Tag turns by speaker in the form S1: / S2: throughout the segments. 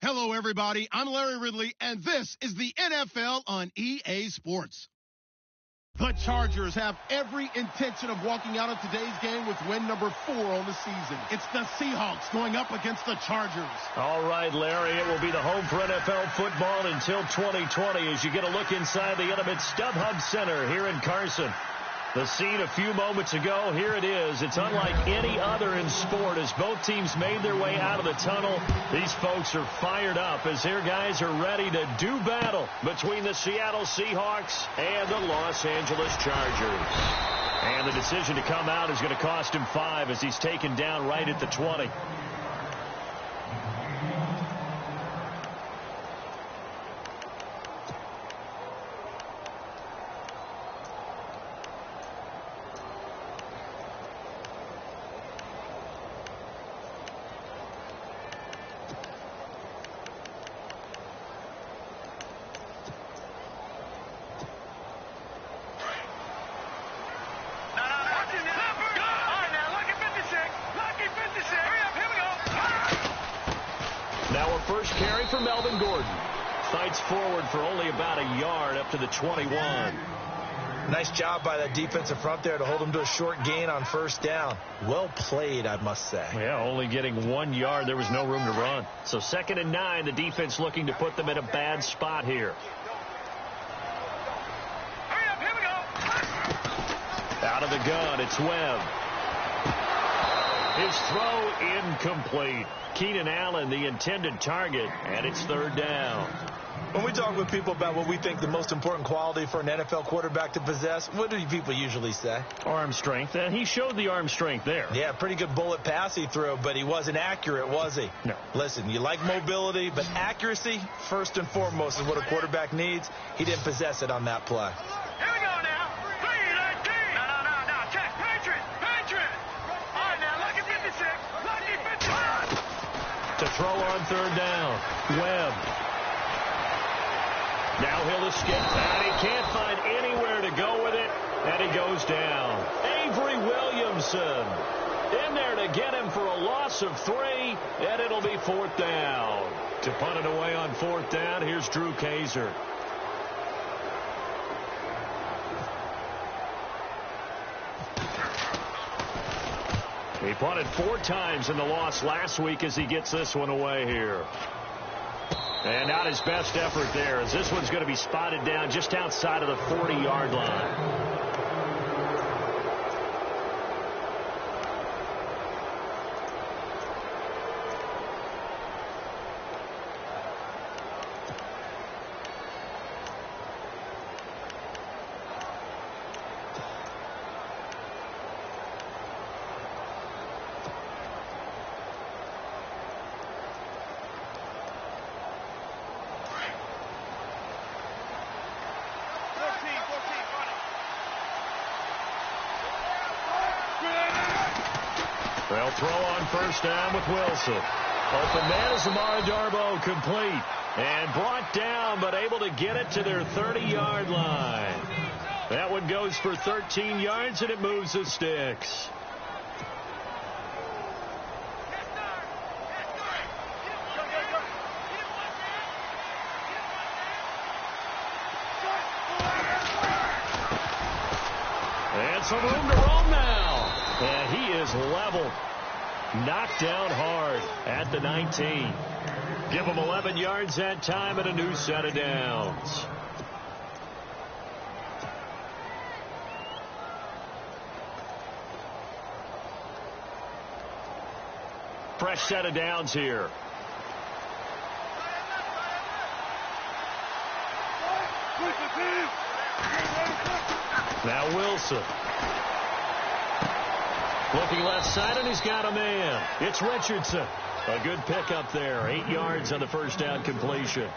S1: Hello, everybody. I'm Larry Ridley, and this is the NFL on EA Sports. The Chargers have every intention of walking out of today's game with win number 4 on the season. It's the Seahawks going up against the Chargers.
S2: All right, Larry, it will be the home for NFL football until 2020 as you get a look inside the intimate StubHub Center here in Carson. The scene a few moments ago, here it is. It's unlike any other in sport as both teams made their way out of the tunnel. These folks are fired up as their guys are ready to do battle between the Seattle Seahawks and the Los Angeles Chargers. And the decision to come out is going to cost him 5 as he's taken down right at the 20. First carry for Melvin Gordon. Fights forward for only about a yard up to the 21.
S3: Nice job by that defensive front there to hold him to a short gain on first down. Well played, I must say.
S2: Yeah, only getting 1 yard. There was no room to run. So 2nd and 9, the defense looking to put them in a bad spot here.
S4: Hurry up, here we go.
S2: Out of the gun, it's Webb. His throw incomplete. Keenan Allen, the intended target, and it's 3rd down.
S3: When we talk with people about what we think the most important quality for an NFL quarterback to possess, what do people usually say?
S2: Arm strength, and he showed the arm strength there.
S3: Yeah, pretty good bullet pass he threw, but he wasn't accurate, was he?
S2: No.
S3: Listen, you like mobility, but accuracy, first and foremost, is what a quarterback needs. He didn't possess it on that play.
S4: Here we go now. 3-19. No. Check. Patriot. All right, now, lucky 56. Lucky 55.
S2: To throw on 3rd down. Webb. Now he'll escape, and he can't find anywhere to go with it, and he goes down. Avery Williamson in there to get him for a loss of 3, and it'll be 4th down. To punt it away on 4th down, here's Drew Kaiser. He punted 4 times in the loss last week as he gets this one away here. And not his best effort there as this one's going to be spotted down just outside of the 40-yard line. They'll throw on 1st down with Wilson. Open man is Amari Darboh, complete. And brought down, but able to get it to their 30-yard line. That one goes for 13 yards, and it moves the sticks. And some room to roam now. And he is leveled. Knocked down hard at the 19. Give him 11 yards that time and a new set of downs. Fresh set of downs here. Now Wilson. Looking left side, and he's got a man. It's Richardson. A good pickup there. 8 yards on the first down completion.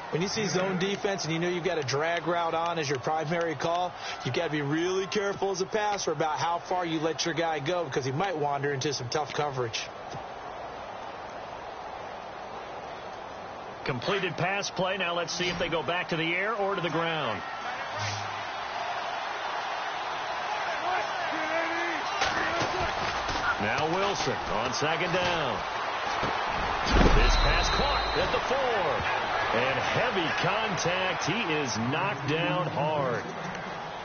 S3: When you see zone defense and you know you've got a drag route on as your primary call, you've got to be really careful as a passer about how far you let your guy go because he might wander into some tough coverage.
S2: Completed pass play. Now let's see if they go back to the air or to the ground. Now Wilson on 2nd down. This pass caught at the 4. And heavy contact. He is knocked down hard.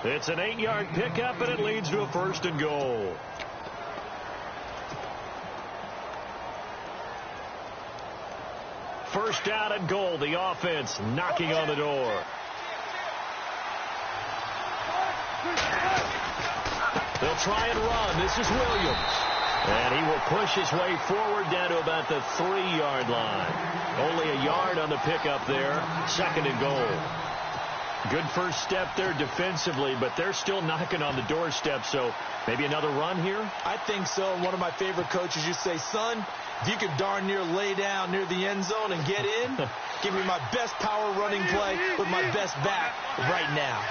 S2: It's an 8-yard pickup, and it leads to a 1st and goal. First down and goal. The offense knocking on the door. They'll try and run. This is Williams. And he will push his way forward down to about the 3-yard line. Only a yard on the pickup there. 2nd and goal. Good first step there defensively, but they're still knocking on the doorstep, so maybe another run here?
S3: I think so. One of my favorite coaches used to say, son, if you could darn near lay down near the end zone and get in, give me my best power running play with my best back right now.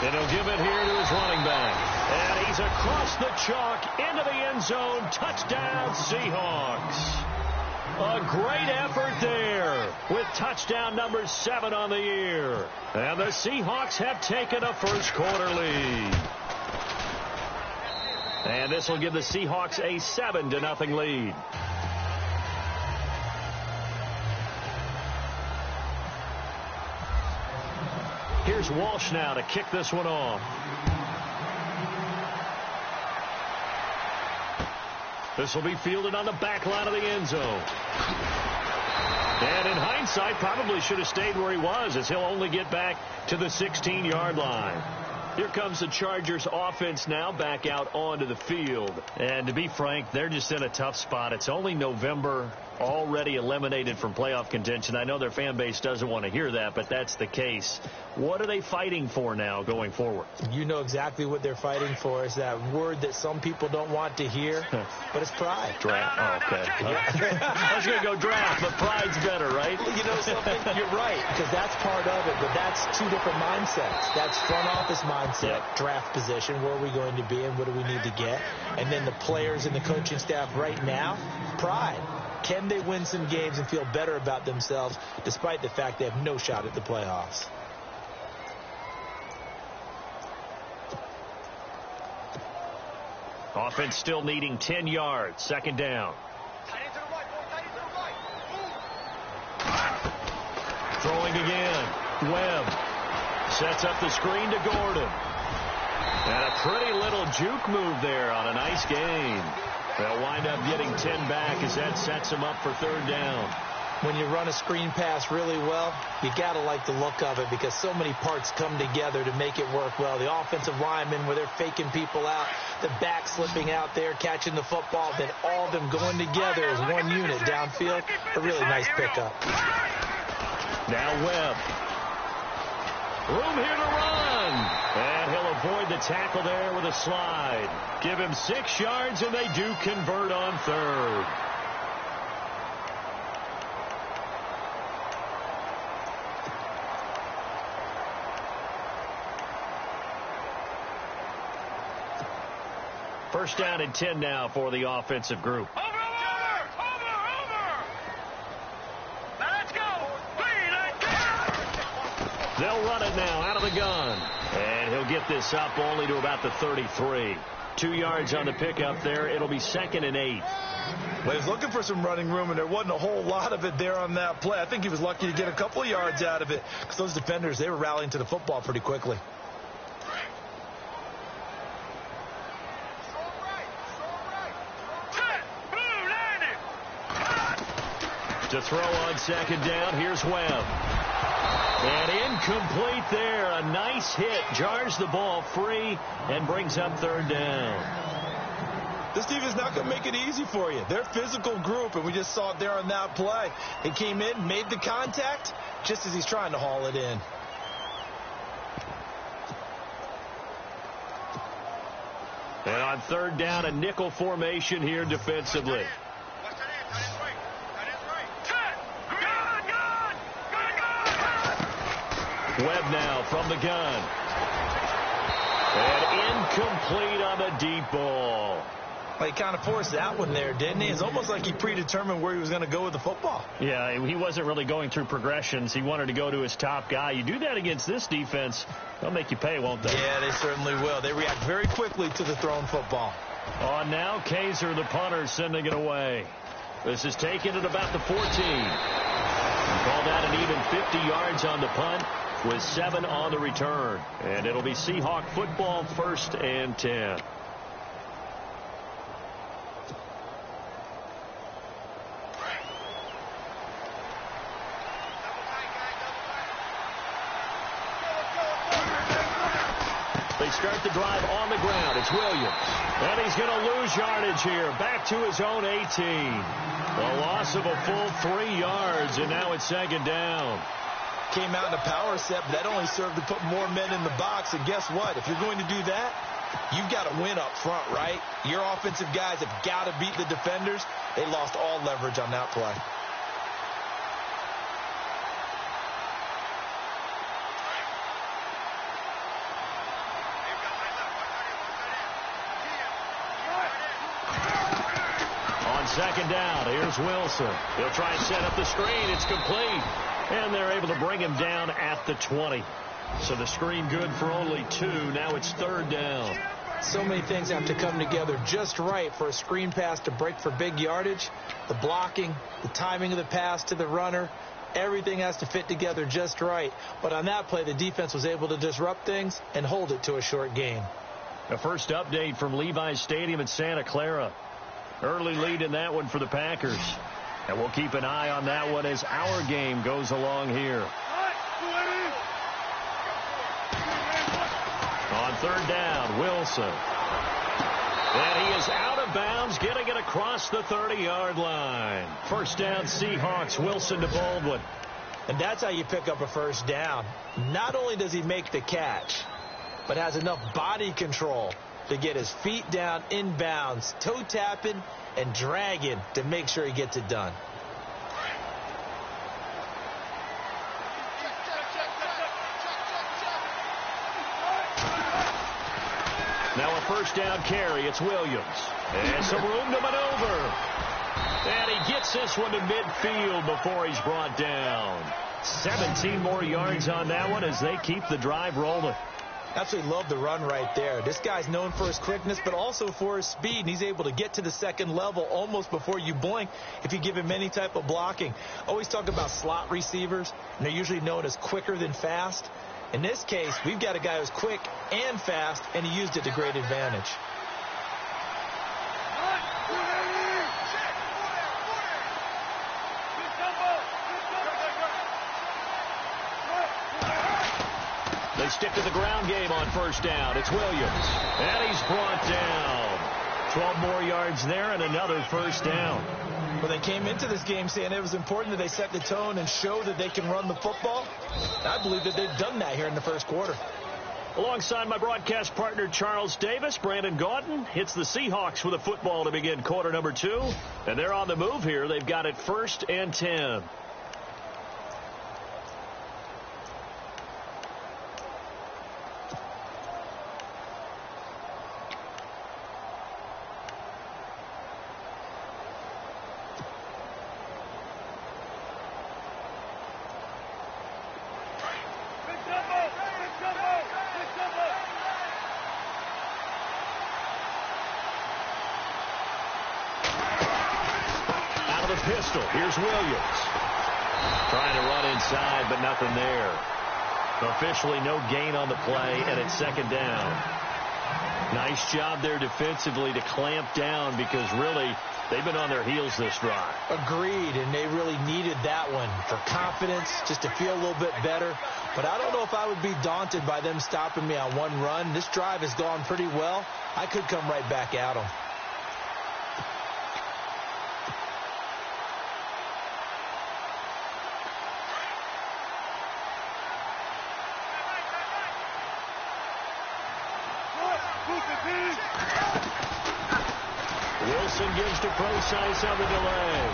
S2: And he'll give it here to his running back. And he's across the chalk into the end zone. Touchdown, Seahawks. A great effort there with touchdown number 7 on the year. And the Seahawks have taken a first-quarter lead. And this will give the Seahawks a 7-0 lead. Here's Walsh now to kick this one off. This will be fielded on the back line of the end zone. And in hindsight, probably should have stayed where he was, as he'll only get back to the 16-yard line. Here comes the Chargers offense now back out onto the field. And to be frank, they're just in a tough spot. It's only November, already eliminated from playoff contention. I know their fan base doesn't want to hear that, but that's the case. What are they fighting for now going forward?
S3: You know exactly what they're fighting for. Is that word that some people don't want to hear, but it's pride.
S2: Draft. Oh, okay. I was going to go draft, but pride's better, right?
S3: You know something? You're right, because that's part of it, but that's two different mindsets. That's front office mindset, draft position, where are we going to be and what do we need to get? And then the players and the coaching staff right now, pride. Can they win some games and feel better about themselves despite the fact they have no shot at the playoffs?
S2: Offense still needing 10 yards. 2nd down. Throwing again. Webb sets up the screen to Gordon. And a pretty little juke move there on a nice gain. They'll wind up getting 10 back as that sets them up for 3rd down.
S3: When you run a screen pass really well, you got to like the look of it because so many parts come together to make it work well. The offensive linemen, where they're faking people out, the back slipping out there, catching the football, then all of them going together as one unit downfield. A really nice pickup.
S2: Now Webb. Room here to run. And he'll avoid the tackle there with a slide. Give him 6 yards, and they do convert on 3rd. First down and 10 now for the offensive group.
S4: Over! Now let's go!
S2: They'll run it now out of the gun. And he'll get this up only to about the 33. 2 yards on the pickup there. It'll be 2nd and 8.
S3: Well, he was looking for some running room, and there wasn't a whole lot of it there on that play. I think he was lucky to get a couple of yards out of it because those defenders, they were rallying to the football pretty quickly.
S2: To throw on 2nd down, here's Webb. And incomplete there. A nice hit. Jars the ball free and brings up 3rd down.
S3: This team is not going to make it easy for you. They're a physical group, and we just saw it there on that play. He came in, made the contact, just as he's trying to haul it in.
S2: And on 3rd down, a nickel formation here defensively. Webb now from the gun. And incomplete on the deep ball.
S3: Well, he kind of forced that one there, didn't he? It's almost like he predetermined where he was going to go with the football.
S2: Yeah, he wasn't really going through progressions. He wanted to go to his top guy. You do that against this defense, they'll make you pay, won't they?
S3: Yeah, they certainly will. They react very quickly to the thrown football.
S2: On now, Kaiser, the punter, sending it away. This is taken at about the 14. Call that an even 50 yards on the punt with 7 on the return. And it'll be Seahawk football, 1st and 10. They start the drive on the ground. It's Williams. And he's going to lose yardage here. Back to his own 18. A loss of a full 3 yards, and now it's 2nd down.
S3: Came out in a power set, but that only served to put more men in the box. And guess what? If you're going to do that, you've got to win up front, right? Your offensive guys have got to beat the defenders. They lost all leverage on that play.
S2: On 2nd down, here's Wilson. He'll try and set up the screen. It's complete. And they're able to bring him down at the 20. So the screen good for only 2. Now it's 3rd down.
S3: So many things have to come together just right for a screen pass to break for big yardage. The blocking, the timing of the pass to the runner, everything has to fit together just right. But on that play, the defense was able to disrupt things and hold it to a short gain.
S2: The first update from Levi's Stadium in Santa Clara. Early lead in that one for the Packers. And we'll keep an eye on that one as our game goes along here. On 3rd down, Wilson. And he is out of bounds, getting it across the 30-yard line. 1st down, Seahawks. Wilson to Baldwin.
S3: And that's how you pick up a 1st down. Not only does he make the catch, but has enough body control to get his feet down in bounds, toe tapping and dragging to make sure he gets it done.
S2: Now a 1st down carry. It's Williams. And some room to maneuver. And he gets this one to midfield before he's brought down. 17 more yards on that one as they keep the drive rolling.
S3: Absolutely love the run right there. This guy's known for his quickness, but also for his speed. And he's able to get to the 2nd level almost before you blink if you give him any type of blocking. Always talk about slot receivers, and they're usually known as quicker than fast. In this case, we've got a guy who's quick and fast, and he used it to great advantage.
S2: They stick to the ground game on 1st down. It's Williams. And he's brought down. 12 more yards there and another 1st down.
S3: Well, they came into this game saying it was important that they set the tone and show that they can run the football. I believe that they've done that here in the 1st quarter.
S2: Alongside my broadcast partner, Charles Davis, Brandon Gaudin hits the Seahawks with a football to begin quarter number 2. And they're on the move here. They've got it 1st and 10. Pistol. Here's Williams. Trying to run inside, but nothing there. Officially no gain on the play, and it's 2nd down. Nice job there defensively to clamp down because really they've been on their heels this drive.
S3: Agreed, and they really needed that one for confidence, just to feel a little bit better. But I don't know if I would be daunted by them stopping me on one run. This drive has gone pretty well. I could come right back at them.
S2: Wilson gives to Procise on the delay.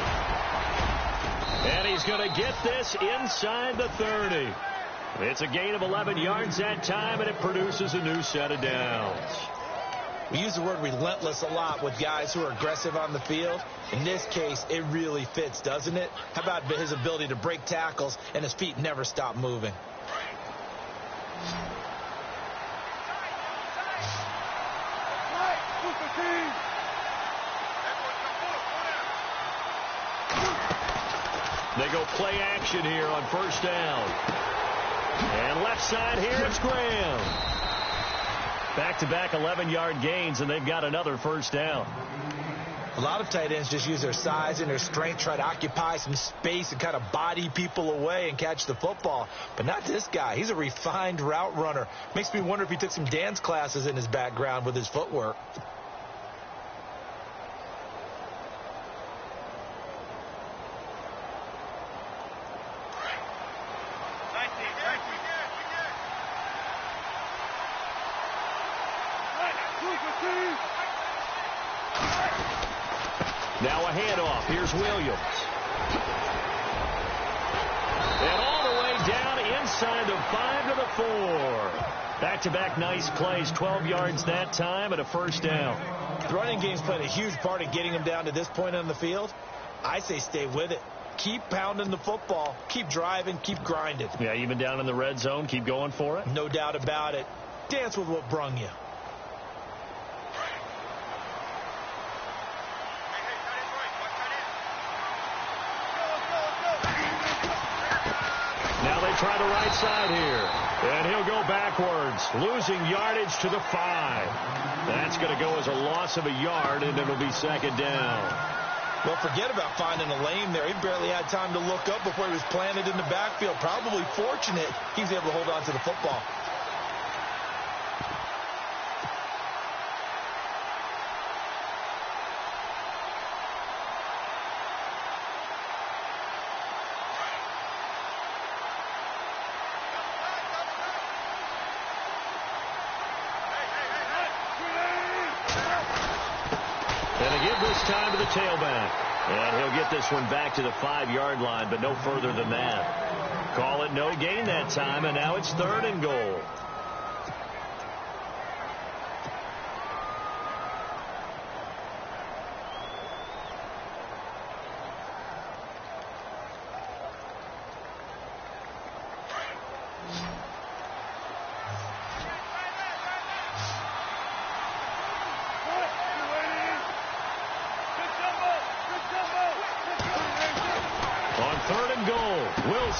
S2: And he's going to get this inside the 30. It's a gain of 11 yards that time, and it produces a new set of downs.
S3: We use the word relentless a lot with guys who are aggressive on the field. In this case, it really fits, doesn't it? How about his ability to break tackles and his feet never stop moving?
S2: They go play action here on first down. And left side here, it's Graham. Back-to-back 11-yard gains, and they've got another first down.
S3: A lot of tight ends just use their size and their strength, try to occupy some space and kind of body people away and catch the football. But not this guy. He's a refined route runner. Makes me wonder if he took some dance classes in his background with his footwork.
S2: Now a handoff. Here's Williams. And all the way down inside the 5 to the 4. Back-to-back nice plays. 12 yards that time and a first down.
S3: The running game's played a huge part in getting him down to this point on the field. I say stay with it. Keep pounding the football. Keep driving. Keep grinding.
S2: Yeah, even down in the red zone, keep going for it.
S3: No doubt about it. Dance with what brung you.
S2: Now they try the right side here. And he'll go backwards, losing yardage to the 5. That's going to go as a loss of a yard, and it'll be second down.
S3: Well, forget about finding a lane there. He barely had time to look up before he was planted in the backfield. Probably fortunate he was able to hold on to the football.
S2: Time to the tailback. And he'll get this one back to the 5-yard line, but no further than that. Call it no gain that time, and now it's 3rd and goal.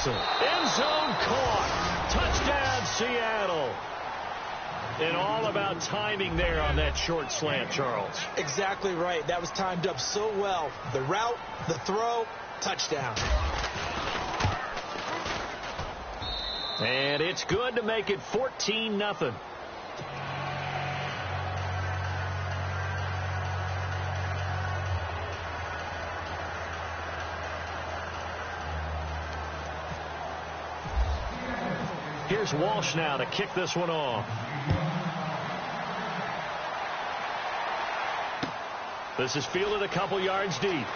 S2: End zone caught. Touchdown, Seattle. And all about timing there on that short slant, Charles.
S3: Exactly right. That was timed up so well. The route, the throw, touchdown.
S2: And it's good to make it 14-0. Here's Walsh now to kick this one off. This is fielded a couple yards deep.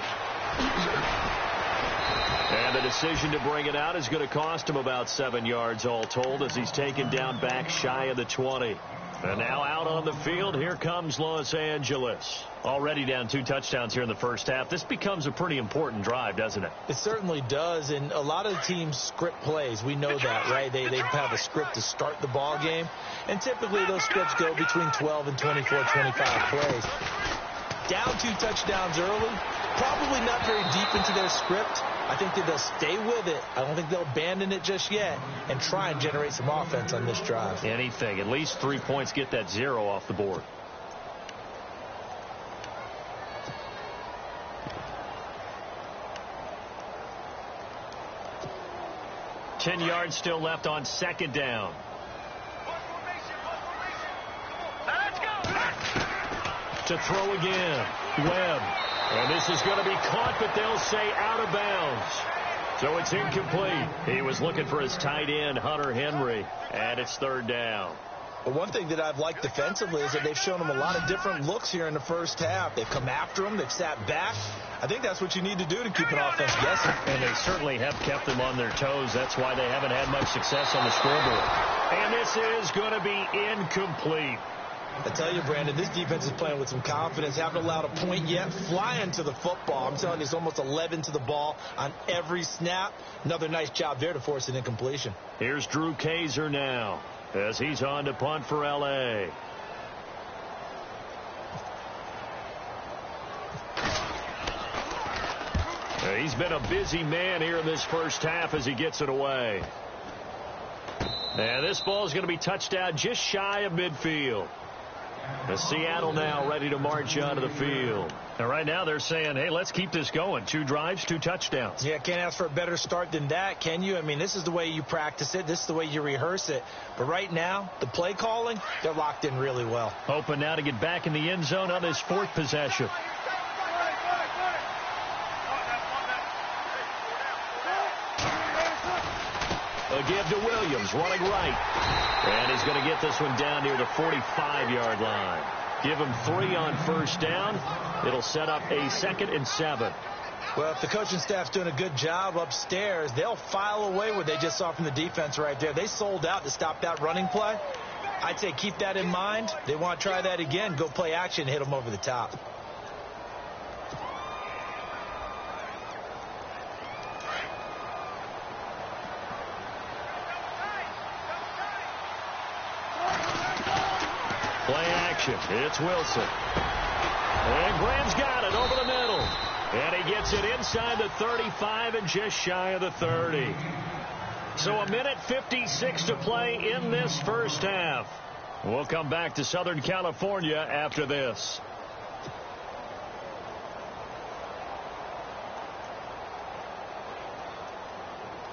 S2: And the decision to bring it out is going to cost him about 7 yards all told as he's taken down back shy of the 20. And now out on the field, here comes Los Angeles. Already down 2 touchdowns here in the first half. This becomes a pretty important drive, doesn't it?
S3: It certainly does, and a lot of the teams script plays. We know that, right? They have a script to start the ball game, and typically those scripts go between 12 and 24, 25 plays. Down 2 touchdowns early, probably not very deep into their script. I think that they'll stay with it. I don't think they'll abandon it just yet and try and generate some offense on this drive.
S2: Anything. At least 3 points, get that 0 off the board. Ten yards still left on second down. To throw again. Webb. And this is going to be caught, but they'll say out of bounds. So it's incomplete. He was looking for his tight end, Hunter Henry, and it's 3rd down.
S3: Well, one thing that I've liked defensively is that they've shown him a lot of different looks here in the first half. They've come after him. They've sat back. I think that's what you need to do to keep an offense guessing.
S2: And they certainly have kept them on their toes. That's why they haven't had much success on the scoreboard. And this is going to be incomplete.
S3: I tell you, Brandon, this defense is playing with some confidence. Haven't allowed a point yet. Flying to the football. I'm telling you, it's almost 11 to the ball on every snap. Another nice job there to force an incompletion.
S2: Here's Drew Kaiser now as he's on to punt for L.A. He's been a busy man here in this first half as he gets it away. And this ball is going to be touchdown just shy of midfield. Seattle now ready to march onto the field. And right now they're saying, hey, let's keep this going. 2 drives, 2 touchdowns.
S3: Yeah, can't ask for a better start than that, can you? I mean, this is the way you practice it. This is the way you rehearse it. But right now, the play calling, they're locked in really well.
S2: Hoping now to get back in the end zone on this 4th possession. A give to Williams, running right. And he's going to get this one down near the 45-yard line. Give him 3 on first down. It'll set up a 2nd and 7.
S3: Well, if the coaching staff's doing a good job upstairs, they'll file away what they just saw from the defense right there. They sold out to stop that running play. I'd say keep that in mind. They want to try that again. Go play action, hit them over the top.
S2: Play action. It's Wilson. And Graham's got it over the middle. And he gets it inside the 35 and just shy of the 30. So 1:56 to play in this first half. We'll come back to Southern California after this.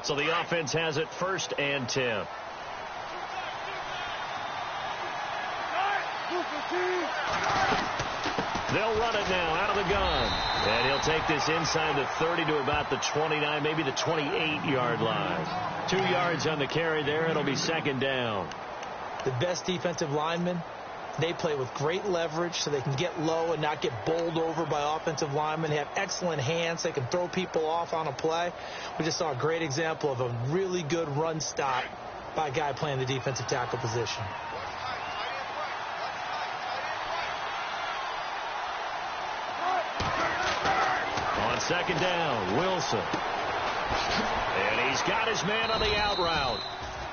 S2: So the offense has it 1st and 10. They'll run it now out of the gun. And he'll take this inside the 30 to about the 29, maybe the 28-yard line. 2 yards on the carry there. It'll be 2nd down.
S3: The best defensive linemen, they play with great leverage so they can get low and not get bowled over by offensive linemen. They have excellent hands. They can throw people off on a play. We just saw a great example of a really good run stop by a guy playing the defensive tackle position.
S2: On 2nd down, Wilson. And he's got his man on the out route.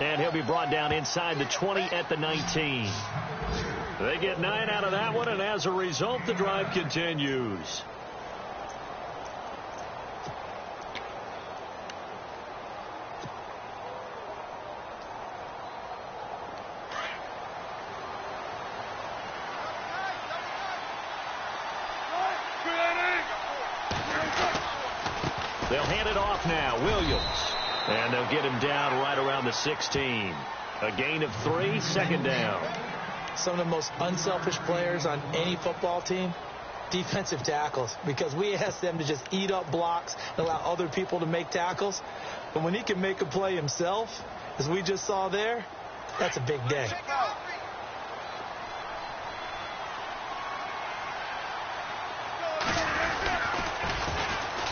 S2: And he'll be brought down inside the 20 at the 19. They get 9 out of that one, and as a result, the drive continues. They'll hand it off now. Williams. And they'll get him down right around the 16. A gain of 3, 2nd down.
S3: Some of the most unselfish players on any football team, defensive tackles, because we ask them to just eat up blocks and allow other people to make tackles. But when he can make a play himself, as we just saw there, that's a big day.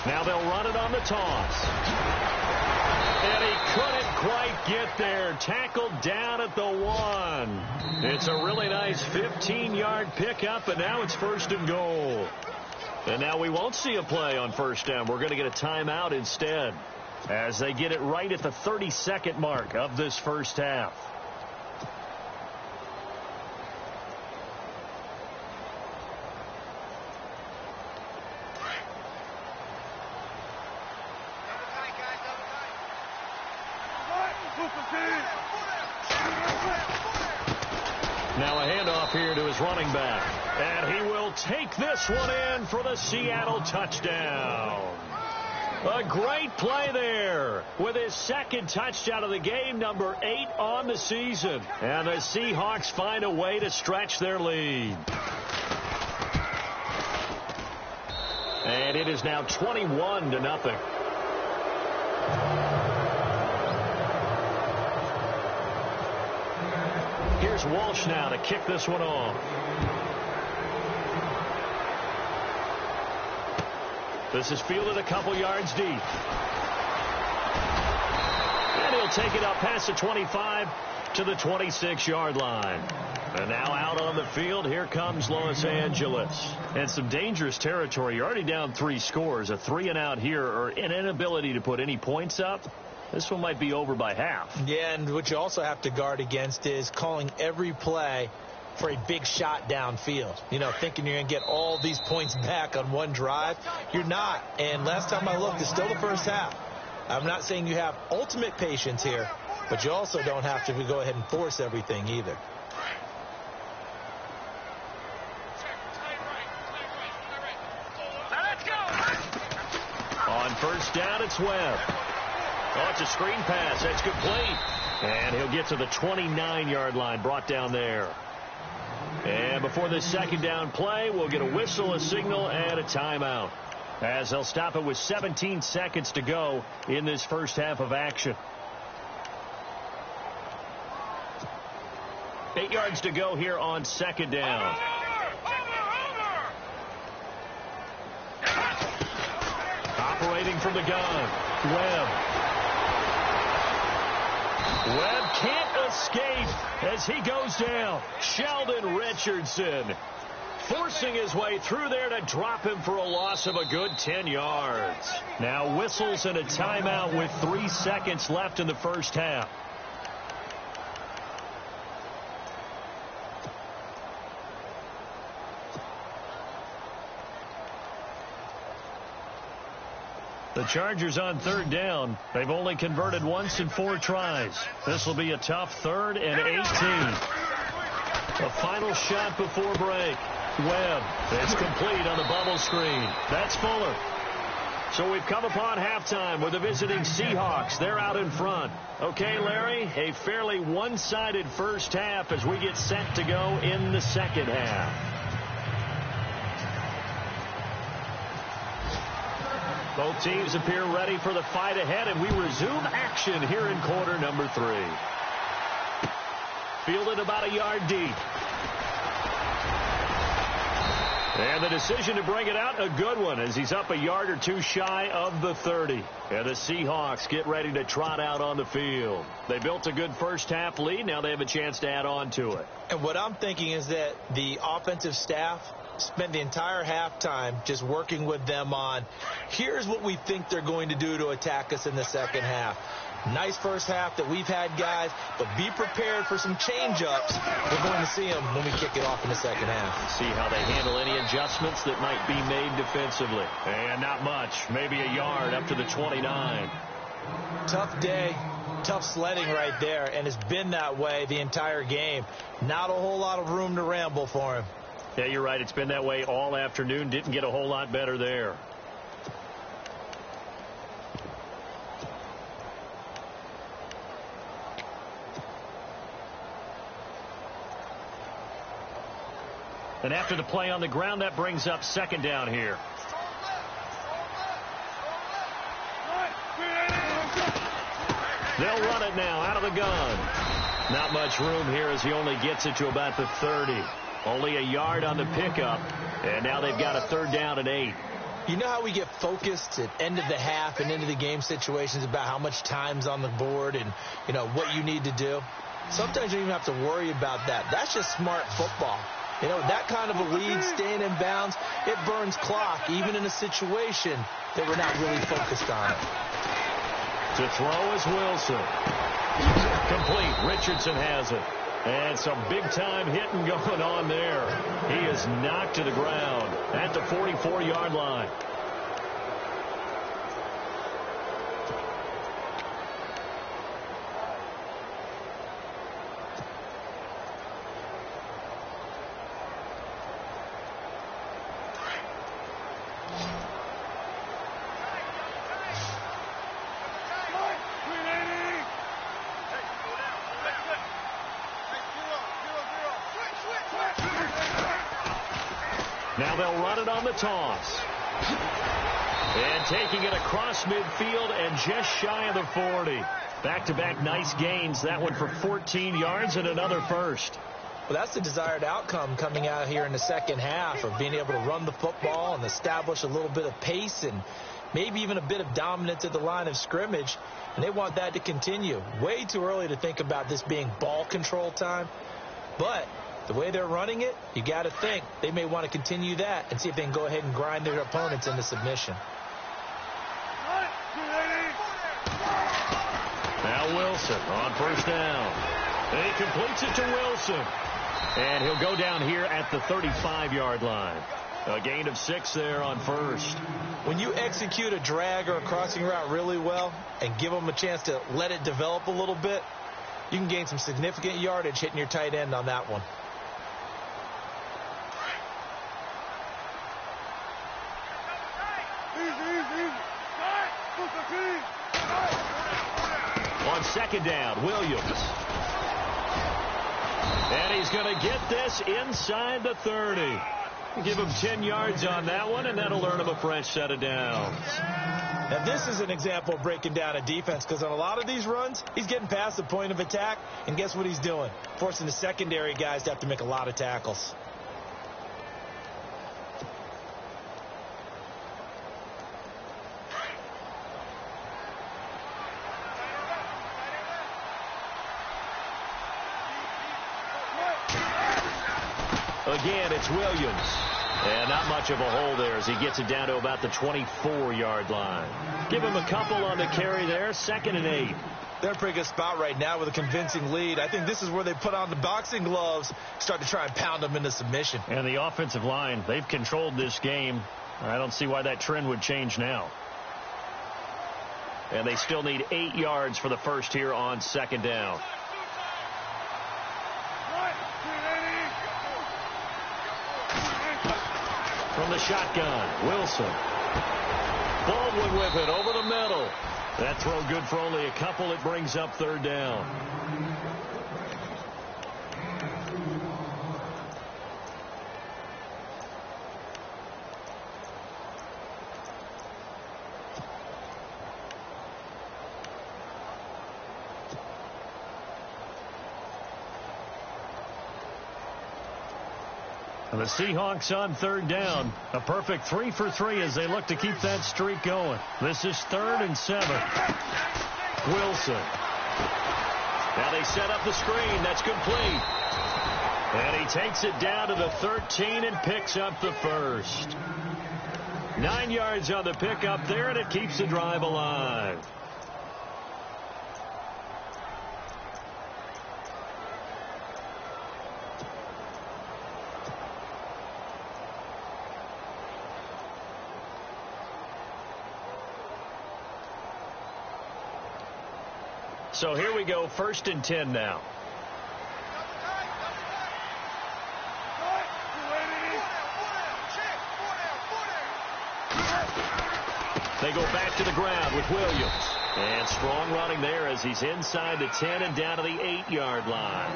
S2: Now they'll run it on the toss. And he couldn't quite get there. Tackled down at the 1. It's a really nice 15-yard pickup, and now it's 1st and goal. And now we won't see a play on 1st down. We're going to get a timeout instead as they get it right at the 32nd mark of this first half. Now a handoff here to his running back. And he will take this one in for the Seattle touchdown. A great play there with his 2nd touchdown of the game, number 8 on the season. And the Seahawks find a way to stretch their lead. And it is now 21-0. Here's Walsh now to kick this one off. This is fielded a couple yards deep. And he'll take it up past the 25 to the 26-yard line. And now out on the field, here comes Los Angeles. And some dangerous territory. You're already down 3 scores. A 3-and-out here, or an inability to put any points up. This one might be over by half.
S3: Yeah, and what you also have to guard against is calling every play for a big shot downfield. You know, thinking you're going to get all these points back on one drive. You're not. And last time I looked, it's still the first half. I'm not saying you have ultimate patience here, but you also don't have to go ahead and force everything either.
S2: On first down, it's Webb. Oh, it's a screen pass. That's complete. And he'll get to the 29-yard line, brought down there. And before the second down play, we'll get a whistle, a signal, and a timeout, as they'll stop it with 17 seconds to go in this first half of action. 8 yards to go here on second down. Operating from the gun, Webb. Webb can't escape as he goes down. Sheldon Richardson forcing his way through there to drop him for a loss of a good 10 yards. Now whistles and a timeout with 3 seconds left in the first half. The Chargers on third down. They've only converted once in 4 tries. This will be a tough 3rd and 18. A final shot before break. Webb. It's complete on the bubble screen. That's Fuller. So we've come upon halftime with the visiting Seahawks. They're out in front. Okay, Larry, a fairly one-sided first half as we get set to go in the second half. Both teams appear ready for the fight ahead, and we resume action here in quarter number 3. Fielded about a yard deep. And the decision to bring it out, a good one, as he's up a yard or 2 shy of the 30. And the Seahawks get ready to trot out on the field. They built a good first half lead. Now they have a chance to add on to it.
S3: And what I'm thinking is that the offensive staff spent the entire halftime just working with them on, here's what we think they're going to do to attack us in the second half. Nice first half that we've had, guys, but be prepared for some change-ups. We're going to see them when we kick it off in the second half.
S2: See how they handle any adjustments that might be made defensively. And not much, maybe a yard up to the 29.
S3: Tough day, tough sledding right there, and it's been that way the entire game. Not a whole lot of room to ramble for him.
S2: Yeah, you're right. It's been that way all afternoon. Didn't get a whole lot better there. And after the play on the ground, that brings up second down here. They'll run it now out of the gun. Not much room here as he only gets it to about the 30. Only a yard on the pickup, and now they've got a 3rd down and 8.
S3: You know how we get focused at end of the half and into the game situations about how much time's on the board and, you know, what you need to do? Sometimes you don't even have to worry about that. That's just smart football. You know, that kind of a lead, staying in bounds, it burns clock, even in a situation that we're not really focused on it.
S2: To throw is Wilson. Complete. Richardson has it. And some big-time hitting going on there. He is knocked to the ground at the 44-yard line. Now they'll run it on the toss. And taking it across midfield and just shy of the 40. Back-to-back nice gains. That one for 14 yards and another first.
S3: Well, that's the desired outcome coming out here in the second half, of being able to run the football and establish a little bit of pace and maybe even a bit of dominance at the line of scrimmage, and they want that to continue. Way too early to think about this being ball control time, but the way they're running it, you got to think they may want to continue that and see if they can go ahead and grind their opponents into submission.
S2: Now Wilson on first down. He completes it to Wilson. And he'll go down here at the 35-yard line. A gain of 6 there on first.
S3: When you execute a drag or a crossing route really well and give them a chance to let it develop a little bit, you can gain some significant yardage hitting your tight end on that one.
S2: On second down, Williams. And he's going to get this inside the 30. Give him 10 yards on that one, and that'll earn him a fresh set of downs.
S3: Now, this is an example of breaking down a defense, because on a lot of these runs, he's getting past the point of attack, and guess what he's doing? Forcing the secondary guys to have to make a lot of tackles.
S2: Again, it's Williams. And not much of a hole there as he gets it down to about the 24-yard line. Give him a couple on the carry there, 2nd and 8.
S3: They're in a pretty good spot right now with a convincing lead. I think this is where they put on the boxing gloves, start to try and pound them into submission.
S2: And the offensive line, they've controlled this game. I don't see why that trend would change now. And they still need 8 yards for the first here on 2nd down. From the shotgun, Wilson. Baldwin with it over the middle. That throw good for only a couple. It brings up 3rd down. And the Seahawks on 3rd down. A perfect 3 for 3 as they look to keep that streak going. This is 3rd and 7. Wilson. Now they set up the screen. That's complete. And he takes it down to the 13 and picks up the first. 9 yards on the pickup there, and it keeps the drive alive. So here we go, 1st and 10 now. They go back to the ground with Williams. And strong running there as he's inside the 10 and down to the 8-yard line.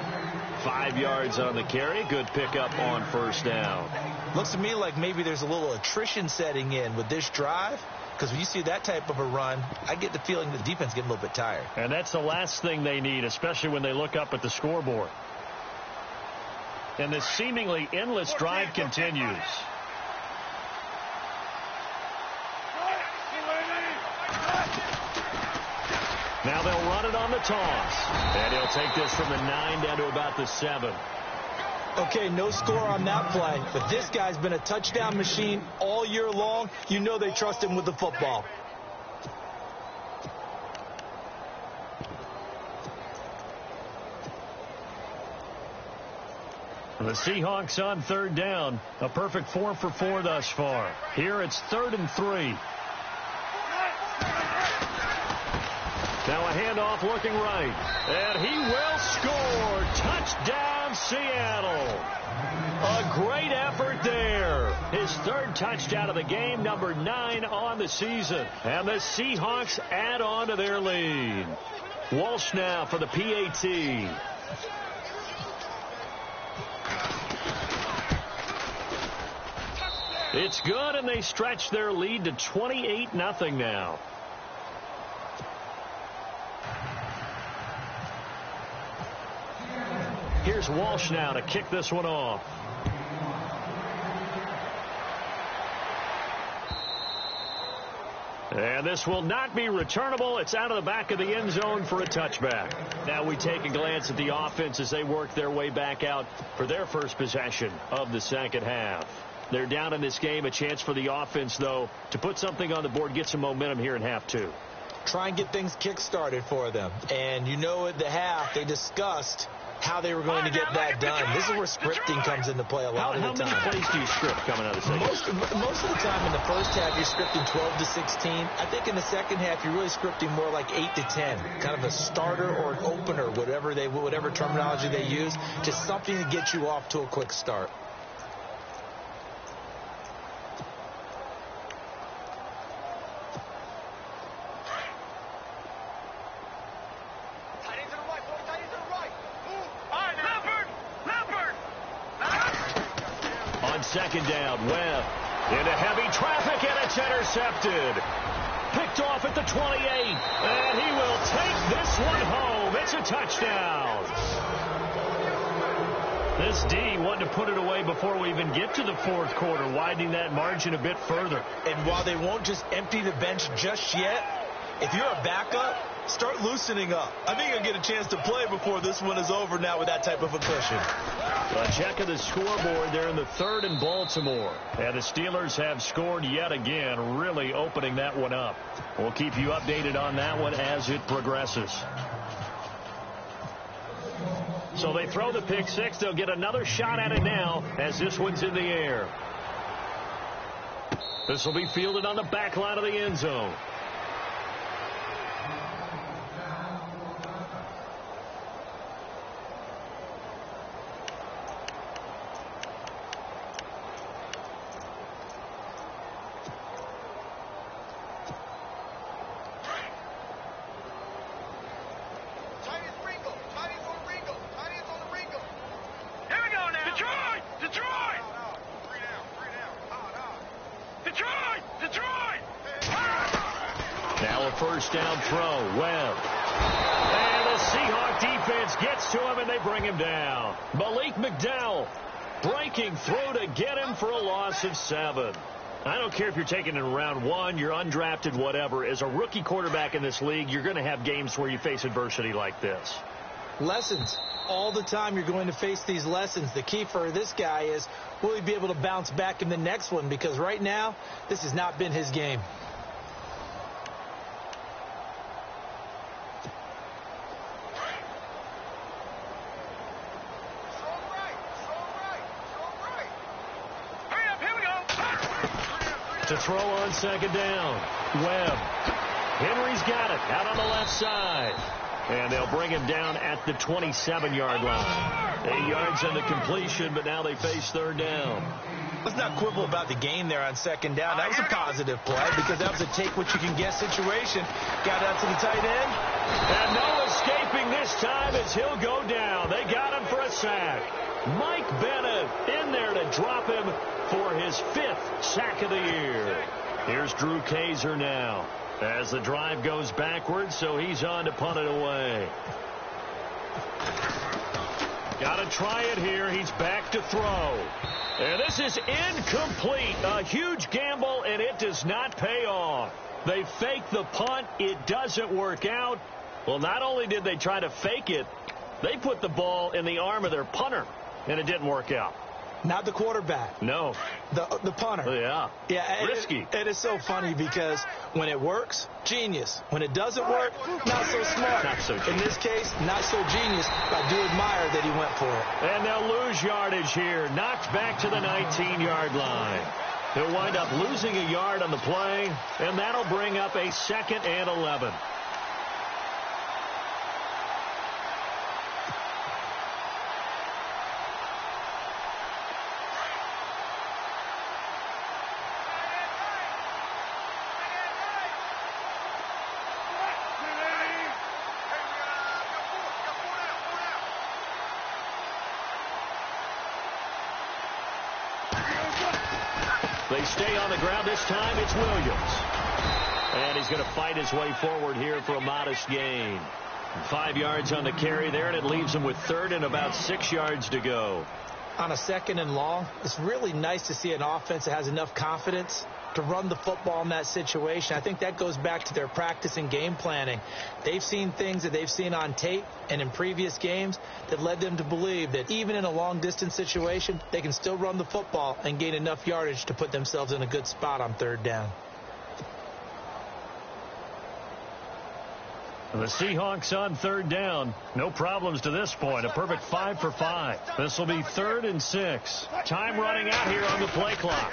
S2: 5 yards on the carry. Good pickup on 1st down.
S3: Looks to me like maybe there's a little attrition setting in with this drive. Because when you see that type of a run, I get the feeling the defense is getting a little bit tired.
S2: And that's the last thing they need, especially when they look up at the scoreboard. And this seemingly endless drive continues. Now they'll run it on the toss. And he'll take this from the 9 down to about the 7.
S3: Okay, no score on that play, but this guy's been a touchdown machine all year long. You know they trust him with the football.
S2: The Seahawks on 3rd down. A perfect 4 for 4 thus far. Here it's 3rd and 3. Now a handoff looking right. And he will score. Touchdown, Seattle. A great effort there. His 3rd touchdown of the game, number 9 on the season. And the Seahawks add on to their lead. Walsh now for the PAT. It's good, and they stretch their lead to 28-0 now. Here's Walsh now to kick this one off. And this will not be returnable. It's out of the back of the end zone for a touchback. Now we take a glance at the offense as they work their way back out for their first possession of the second half. They're down in this game. A chance for the offense, though, to put something on the board, get some momentum here in half two.
S3: Try and get things kick-started for them. And you know at the half they discussed how they were going to get that done. This is where scripting comes into play a lot of the time.
S2: How many plays do you script coming out of the second?
S3: Most of the time in the first half, you're scripting 12 to 16. I think in the second half, you're really scripting more like 8 to 10. Kind of a starter or an opener, whatever terminology they use. Just something to get you off to a quick start.
S2: Second down, Webb into heavy traffic, and it's intercepted. Picked off at the 28, and he will take this one home. It's a touchdown. This D wanted to put it away before we even get to the fourth quarter, widening that margin a bit further.
S3: And while they won't just empty the bench just yet, if you're a backup, start loosening up. I think you'll get a chance to play before this one is over now with that type of a cushion.
S2: A check of the scoreboard there in the third in Baltimore. And the Steelers have scored yet again, really opening that one up. We'll keep you updated on that one as it progresses. So they throw the pick six. They'll get another shot at it now as this one's in the air. This will be fielded on the back line of the end zone. First down throw, Webb. And the Seahawk defense gets to him, and they bring him down. Malik McDowell breaking through to get him for a loss of 7. I don't care if you're taking it in round 1, you're undrafted, whatever. As a rookie quarterback in this league, you're going to have games where you face adversity like this.
S3: Lessons. All the time you're going to face these lessons. The key for this guy is, will he be able to bounce back in the next one? Because right now, this has not been his game.
S2: To throw on second down. Webb. Henry's got it out on the left side. And they'll bring him down at the 27-yard line. 8 yards on the completion, but now they face third down.
S3: Let's not quibble about the gain there on second down. That was a positive play because that was a take-what-you-can-get situation. Got out to the tight end.
S2: And no escaping this time as he'll go down. They got him for a sack. Mike Bennett in there to drop him for his 5th sack of the year. Here's Drew Kaiser now as the drive goes backwards, so he's on to punt it away. Got to try it here. He's back to throw. And this is incomplete. A huge gamble, and it does not pay off. They fake the punt. It doesn't work out. Well, not only did they try to fake it, they put the ball in the arm of their punter, and it didn't work out.
S3: Not the quarterback.
S2: No.
S3: The punter.
S2: Yeah.
S3: Yeah.
S2: Risky.
S3: It is so funny because when it works, genius. When it doesn't work, not so smart.
S2: Not so genius.
S3: In this case, not so genius. I do admire that he went for it.
S2: And they'll lose yardage here. Knocked back to the 19-yard line. He'll wind up losing a yard on the play, and that'll bring up a 2nd and 11. They stay on the ground. This time it's Williams. And he's going to fight his way forward here for a modest gain. 5 yards on the carry there, and it leaves him with 3rd and about 6 yards to go.
S3: On a 2nd and long, it's really nice to see an offense that has enough confidence to run the football in that situation. I think that goes back to their practice and game planning. They've seen things that they've seen on tape and in previous games that led them to believe that even in a long-distance situation, they can still run the football and gain enough yardage to put themselves in a good spot on third down.
S2: The Seahawks on third down. No problems to this point. A perfect 5 for 5. This will be 3rd and 6. Time running out here on the play clock.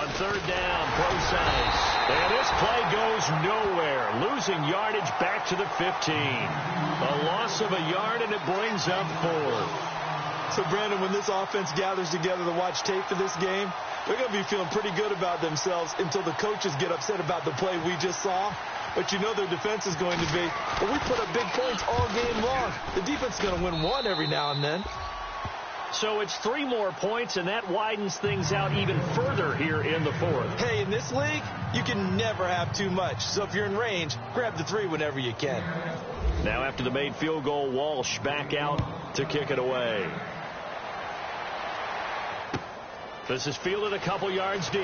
S2: On third down, Procise. And this play goes nowhere. Losing yardage back to the 15. A loss of a yard, and it brings up 4.
S3: So, Brandon, when this offense gathers together to watch tape for this game, they're going to be feeling pretty good about themselves until the coaches get upset about the play we just saw. But you know their defense is going to be, well, we put up big points all game long. The defense is going to win one every now and then.
S2: So it's 3 more points, and that widens things out even further here in the 4th.
S3: Hey, in this league, you can never have too much. So if you're in range, grab the 3 whenever you can.
S2: Now after the made field goal, Walsh back out to kick it away. This is fielded a couple yards deep.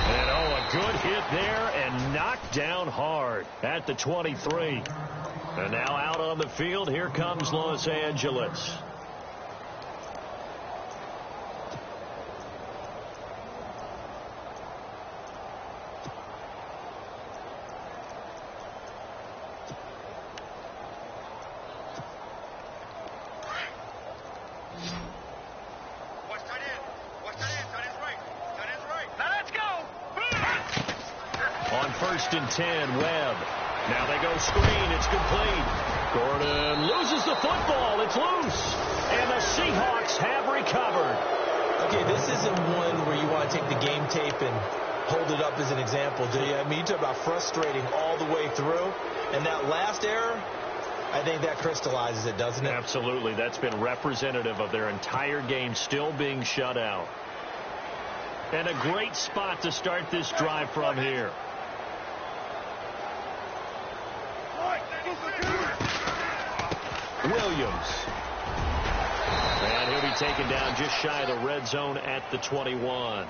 S2: And, a good hit there and knocked down hard at the 23. And now out on the field, here comes Los Angeles. First and 10, Webb. Now they go screen. It's complete. Gordon loses the football. It's loose. And the Seahawks have recovered.
S3: Okay, this isn't one where you want to take the game tape and hold it up as an example, do you? I mean, you talk about frustrating all the way through. And that last error, I think that crystallizes it, doesn't it?
S2: Absolutely. That's been representative of their entire game still being shut out. And a great spot to start this drive from here. Williams. And he'll be taken down just shy of the red zone at the 21.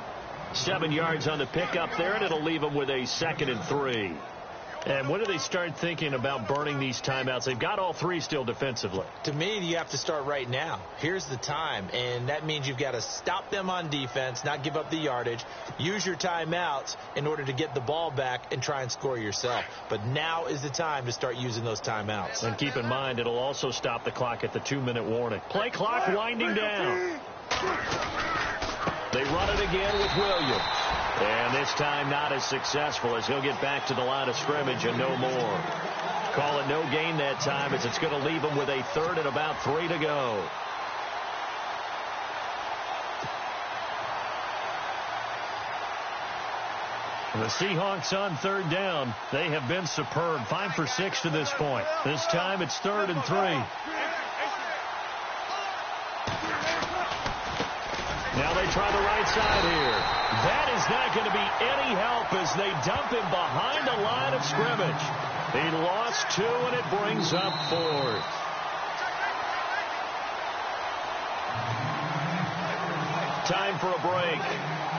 S2: 7 yards on the pickup there, and it'll leave them with a 2nd and 3. And when do they start thinking about burning these timeouts? They've got all 3 still defensively.
S3: To me, you have to start right now. Here's the time, and that means you've got to stop them on defense, not give up the yardage, use your timeouts in order to get the ball back and try and score yourself. But now is the time to start using those timeouts.
S2: And keep in mind, it'll also stop the clock at the 2-minute warning. Play clock winding down. They run it again with Williams. And this time not as successful as he'll get back to the line of scrimmage and no more. Call it no gain that time as it's going to leave him with a 3rd and about 3 to go. The Seahawks on third down. They have been superb. 5 for 6 to this point. This time it's 3rd and 3. Now they try the right side here. That is not going to be any help as they dump him behind the line of scrimmage. He lost 2, and it brings up 4th. Time for a break.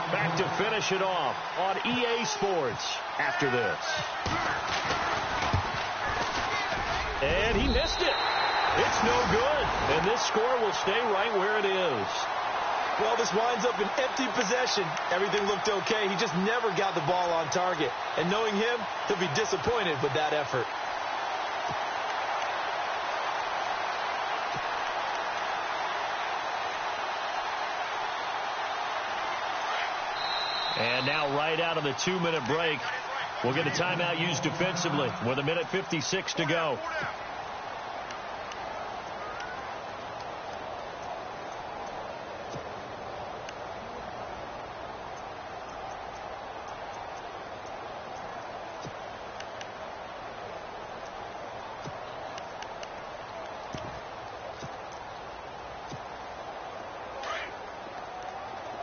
S2: Back to finish it off on EA Sports after this. And he missed it. It's no good. And this score will stay right where it is.
S3: Well, this winds up in empty possession. Everything looked okay. He just never got the ball on target. And knowing him, he'll be disappointed with that effort.
S2: And now right out of the 2-minute break, we'll get a timeout used defensively with 1:56 to go.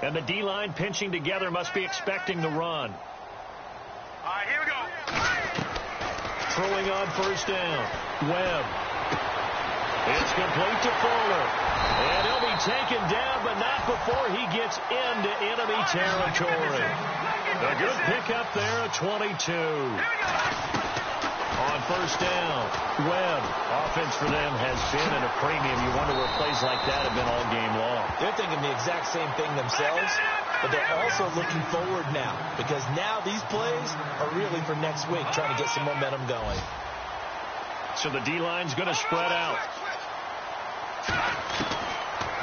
S2: And the D-line pinching together must be expecting the run.
S4: All right, here we go.
S2: Throwing on first down. Webb. It's complete to Fuller. And he'll be taken down, but not before he gets into enemy territory. A good pickup there at 22. On first down, Webb. Offense for them has been at a premium. You wonder where plays like that have been all game long.
S3: They're thinking the exact same thing themselves, but they're also looking forward now, because now these plays are really for next week, trying to get some momentum going.
S2: So the D-line's going to spread out.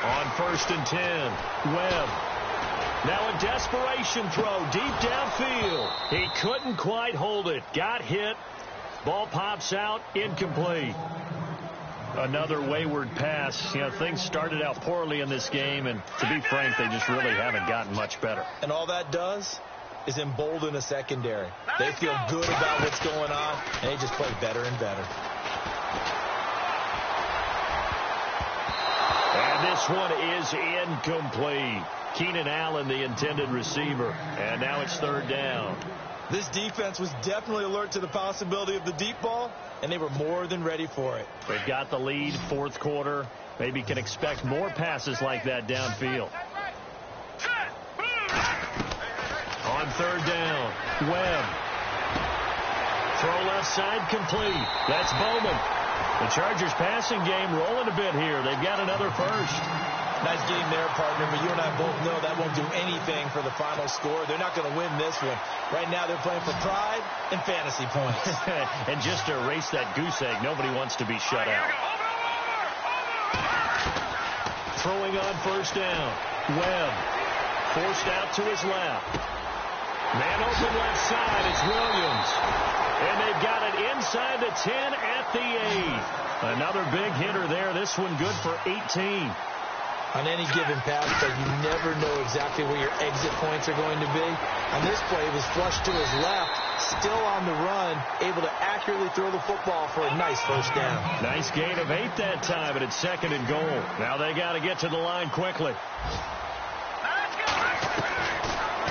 S2: On first and 10, Webb. Now a desperation throw deep downfield. He couldn't quite hold it. Got hit. Ball pops out, incomplete. Another wayward pass. You know, things started out poorly in this game, and to be frank, they just really haven't gotten much better.
S3: And all that does is embolden a secondary. They feel good about what's going on, and they just play better and better.
S2: And this one is incomplete. Keenan Allen, the intended receiver. And now it's third down.
S3: This defense was definitely alert to the possibility of the deep ball, and they were more than ready for it.
S2: They've got the lead, fourth quarter. Maybe can expect more passes like that downfield. On third down, Webb. Throw left side complete. That's Bowman. The Chargers passing game rolling a bit here. They've got another first.
S3: Nice game there, partner, but you and I both know that won't do anything for the final score. They're not going to win this one. Right now they're playing for pride and fantasy points.
S2: And just to erase that goose egg, nobody wants to be shut out. Throwing on first down. Webb forced out to his left. Man open left side is Williams. And they've got it inside the 10 at the 8. Another big hitter there. This one good for 18.
S3: On any given pass, but you never know exactly where your exit points are going to be. On this play, it was flushed to his left, still on the run, able to accurately throw the football for a nice first down.
S2: Nice gain of 8 that time, and it's second and goal. Now they got to get to the line quickly.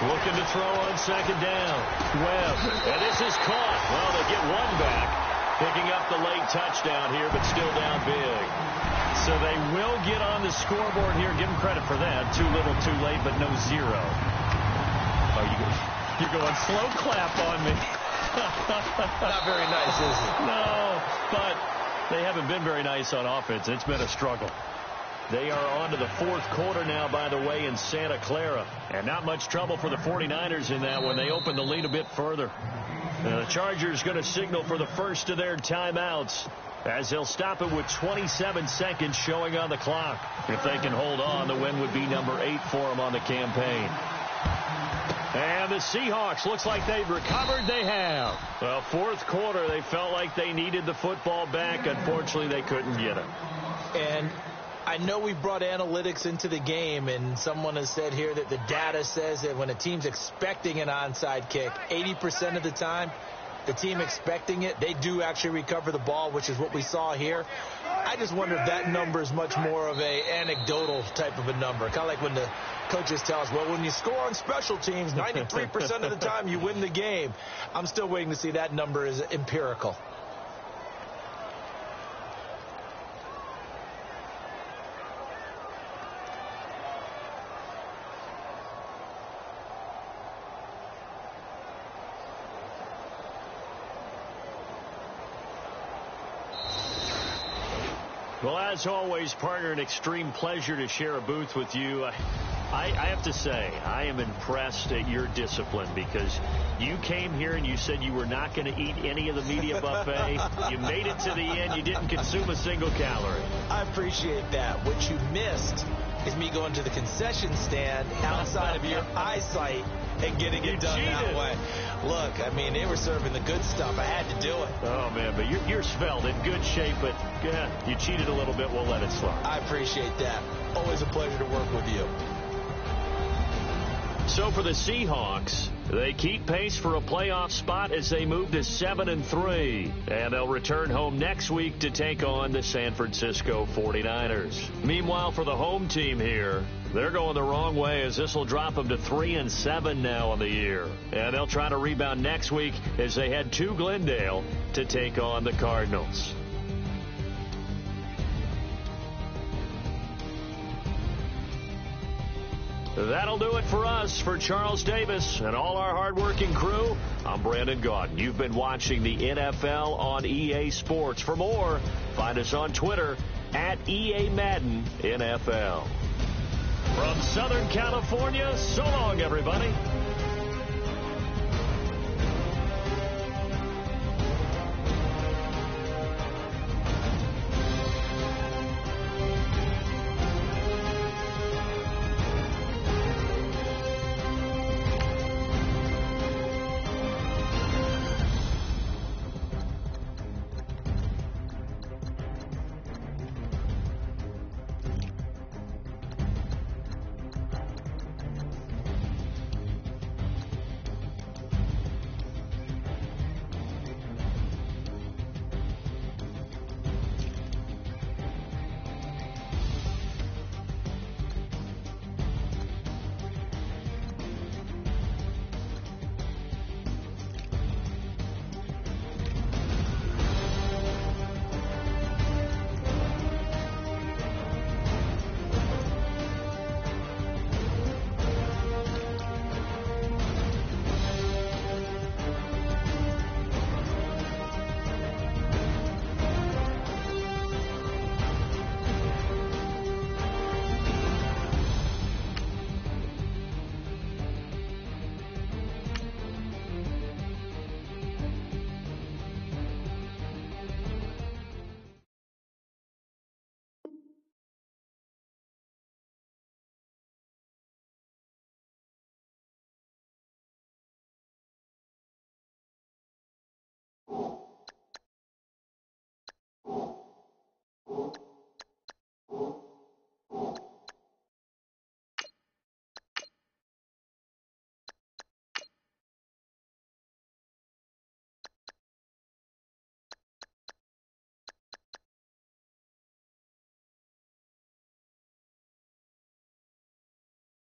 S2: Looking to throw on second down. Webb, and this is caught. Well, they get one back, picking up the late touchdown here, but still down big. So they will get on the scoreboard here. Give them credit for that. Too little, too late, but no zero. Oh, you're going slow clap on me.
S3: Not very nice, is it?
S2: No, but they haven't been very nice on offense. It's been a struggle. They are on to the fourth quarter now, by the way, in Santa Clara. And not much trouble for the 49ers in that one. They open the lead a bit further. The Chargers going to signal for the first of their timeouts, as they'll stop it with 27 seconds showing on the clock. If they can hold on, the win would be number 8 for them on the campaign. And the Seahawks, looks like they've recovered. They have. Well, fourth quarter, they felt like they needed the football back. Unfortunately, they couldn't get it.
S3: And I know we brought analytics into the game, and someone has said here that the data says that when a team's expecting an onside kick, 80% of the time, the team expecting it, they do actually recover the ball, which is what we saw here. I just wonder if that number is much more of a anecdotal type of a number. Kind of like when the coaches tell us, well, when you score on special teams, 93% of the time you win the game. I'm still waiting to see that number is empirical.
S2: Well, as always, partner, an extreme pleasure to share a booth with you. I have to say, I am impressed at your discipline, because you came here and you said you were not going to eat any of the media buffet. You made it to the end. You didn't consume a single calorie.
S3: I appreciate that. What you missed is me going to the concession stand outside of your eyesight and getting it done that way. Look, I mean, they were serving the good stuff. I had to do it.
S2: Oh, man, but you're svelte, in good shape, but you cheated a little bit. We'll let it slide.
S3: I appreciate that. Always a pleasure to work with you.
S2: So for the Seahawks, they keep pace for a playoff spot as they move to 7-3. And they'll return home next week to take on the San Francisco 49ers. Meanwhile, for the home team here, they're going the wrong way, as this will drop them to 3-7 now on the year. And they'll try to rebound next week as they head to Glendale to take on the Cardinals. That'll do it for us. For Charles Davis and all our hardworking crew, I'm Brandon Gaudin. You've been watching the NFL on EA Sports. For more, find us on Twitter at EA Madden NFL. From Southern California, so long, everybody.